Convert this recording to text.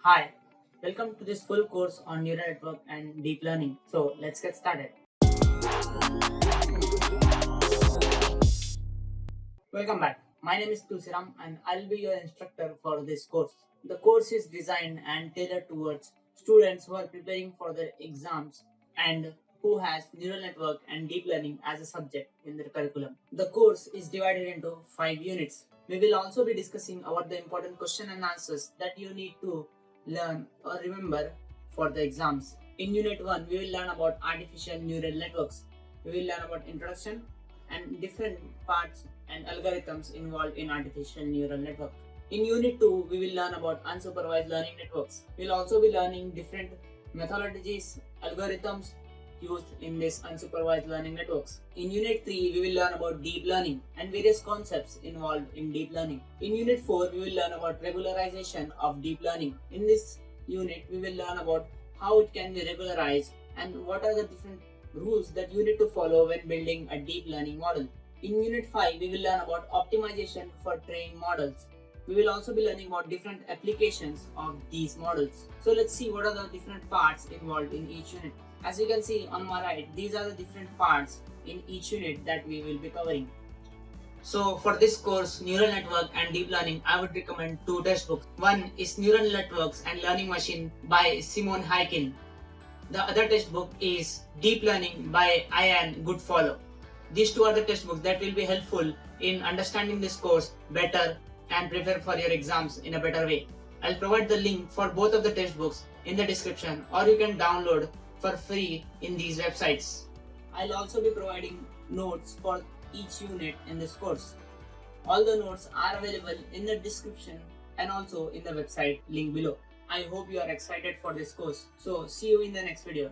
Hi, welcome to this full course on neural network and deep learning. So let's get started. Welcome back. My name is Tulsiram and I'll be your instructor for this course. The course is designed and tailored towards students who are preparing for their exams and who has neural network and deep learning as a subject in their curriculum. The course is divided into 5 units. We will also be discussing about the important question and answers that you need to learn or remember for the exams. In Unit 1, we will learn about artificial neural networks. We will learn about introduction and different parts and algorithms involved in artificial neural network. In Unit 2, we will learn about unsupervised learning networks. We will also be learning different methodologies, algorithms used in this unsupervised learning networks. In Unit 3, we will learn about deep learning and various concepts involved in deep learning. In Unit 4, we will learn about regularization of deep learning. In this unit, we will learn about how it can be regularized and what are the different rules that you need to follow when building a deep learning model. In Unit 5, we will learn about optimization for training models. We will also be learning about different applications of these models. So let's see what are the different parts involved in each unit. As you can see on my right, these are the different parts in each unit that we will be covering. So for this course, Neural Network and Deep Learning, I would recommend 2 textbooks. One is Neural Networks and Learning Machine by Simon Hyken. The other textbook is Deep Learning by Ian Goodfellow. These 2 are the textbooks that will be helpful in understanding this course better and prepare for your exams in a better way. I'll provide the link for both of the textbooks in the description, or you can download for free in these websites. I'll also be providing notes for each unit in this course. All the notes are available in the description and also in the website link below. I hope you are excited for this course. So see you in the next video.